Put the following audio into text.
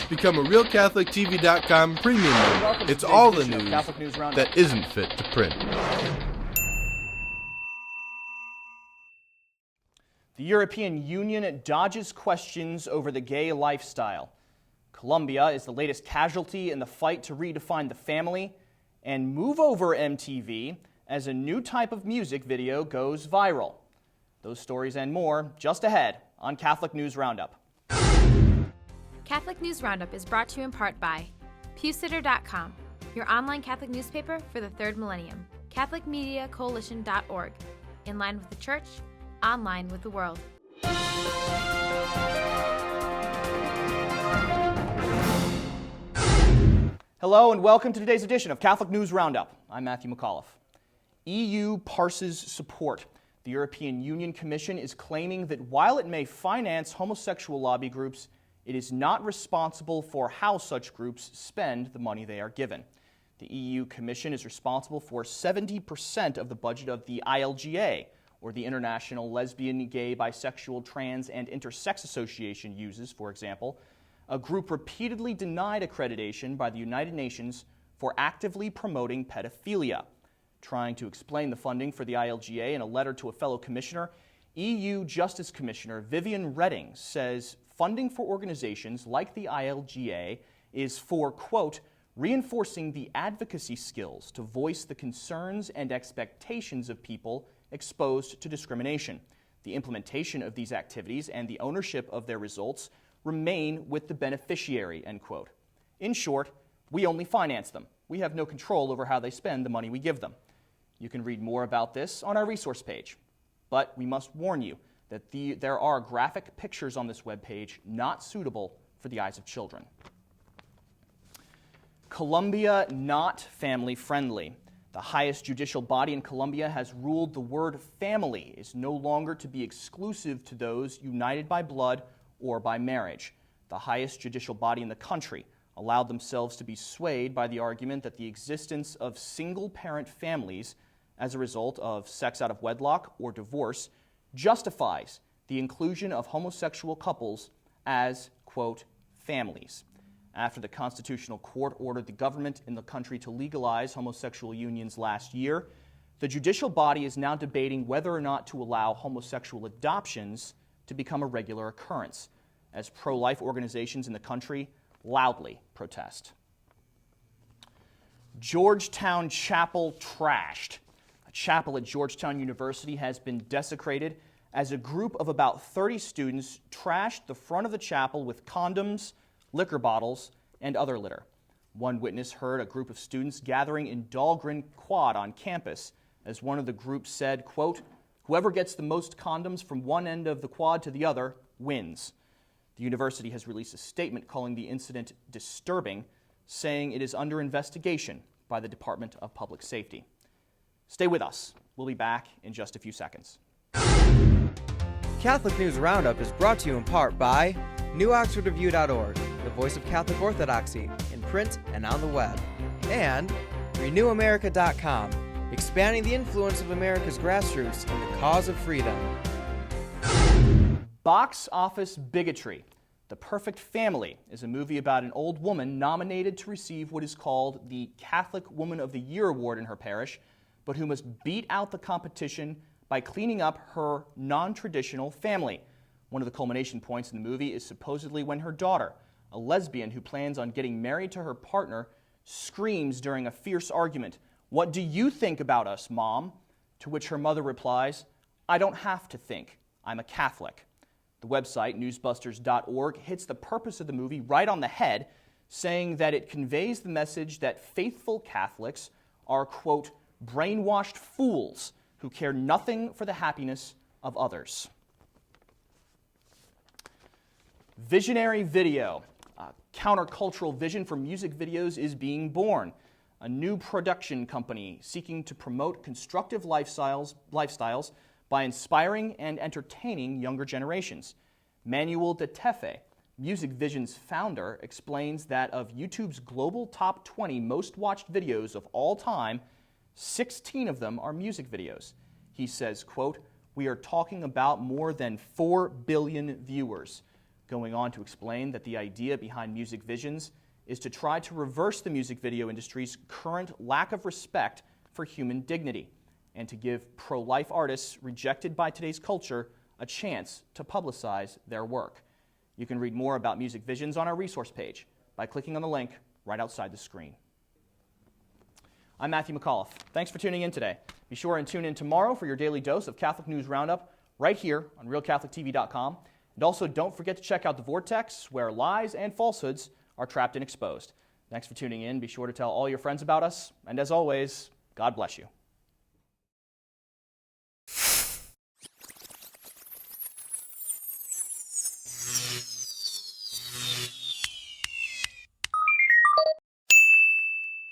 Become a RealCatholicTV.com premium member. It's all the news that isn't fit to print. The European Union dodges questions over the gay lifestyle. Colombia is the latest casualty in the fight to redefine the family. And move over MTV as a new type of music video goes viral. Those stories and more just ahead on Catholic News Roundup. Catholic News Roundup is brought to you in part by pewsitter.com, your online Catholic newspaper for the third millennium, catholicmediacoalition.org, in line with the Church, online with the world. Hello and welcome to today's edition of Catholic News Roundup. I'm Matthew McAuliffe. EU Parses Support. The European Union Commission is claiming that while it may finance homosexual lobby groups, it is not responsible for how such groups spend the money they are given. The EU Commission is responsible for 70% of the budget of the ILGA, or the International Lesbian, Gay, Bisexual, Trans, and Intersex Association uses, for example, a group repeatedly denied accreditation by the United Nations for actively promoting pedophilia. Trying to explain the funding for the ILGA in a letter to a fellow commissioner, EU Justice Commissioner Viviane Reding says funding for organizations like the ILGA is for, quote, reinforcing the advocacy skills to voice the concerns and expectations of people exposed to discrimination. The implementation of these activities and the ownership of their results remain with the beneficiary, end quote. In short, we only finance them. We have no control over how they spend the money we give them. You can read more about this on our resource page. But we must warn you that there are graphic pictures on this webpage not suitable for the eyes of children. Colombia not family friendly. The highest judicial body in Colombia has ruled the word family is no longer to be exclusive to those united by blood or by marriage. The highest judicial body in the country allowed themselves to be swayed by the argument that the existence of single-parent families as a result of sex out of wedlock or divorce justifies the inclusion of homosexual couples as, quote, families. After the Constitutional Court ordered the government in the country to legalize homosexual unions last year, the judicial body is now debating whether or not to allow homosexual adoptions to become a regular occurrence, as pro-life organizations in the country loudly protest. Georgetown Chapel trashed. A chapel at Georgetown University has been desecrated as a group of about 30 students trashed the front of the chapel with condoms, liquor bottles, and other litter. One witness heard a group of students gathering in Dahlgren Quad on campus as one of the groups said, quote, whoever gets the most condoms from one end of the quad to the other wins. The university has released a statement calling the incident disturbing, saying it is under investigation by the Department of Public Safety. Stay with us. We'll be back in just a few seconds. Catholic News Roundup is brought to you in part by NewOxfordReview.org, the voice of Catholic Orthodoxy, in print and on the web, and RenewAmerica.com, expanding the influence of America's grassroots in the cause of freedom. Box Office Bigotry. The Perfect Family is a movie about an old woman nominated to receive what is called the Catholic Woman of the Year award in her parish, but who must beat out the competition by cleaning up her non-traditional family. One of the culmination points in the movie is supposedly when her daughter, a lesbian who plans on getting married to her partner, screams during a fierce argument, "What do you think about us, Mom?" To which her mother replies, "I don't have to think. I'm a Catholic." The website, newsbusters.org, hits the purpose of the movie right on the head, saying that it conveys the message that faithful Catholics are, quote, brainwashed fools who care nothing for the happiness of others. Visionary Video. A countercultural vision for music videos is being born. A new production company seeking to promote constructive lifestyles by inspiring and entertaining younger generations. Manuel de Tefe, Music Vision's founder, explains that of YouTube's global top 20 most watched videos of all time, 16 of them are music videos. He says, quote, "We are talking about more than 4 billion viewers. going on to explain that the idea behind Music Visions is to try to reverse the music video industry's current lack of respect for human dignity and to give pro-life artists rejected by today's culture a chance to publicize their work. You can read more about Music Visions on our resource page by clicking on the link right outside the screen. I'm Matthew McAuliffe. Thanks for tuning in today. Be sure and tune in tomorrow for your daily dose of Catholic News Roundup right here on RealCatholicTV.com. And also don't forget to check out The Vortex, where lies and falsehoods are trapped and exposed. Thanks for tuning in. Be sure to tell all your friends about us. And as always, God bless you.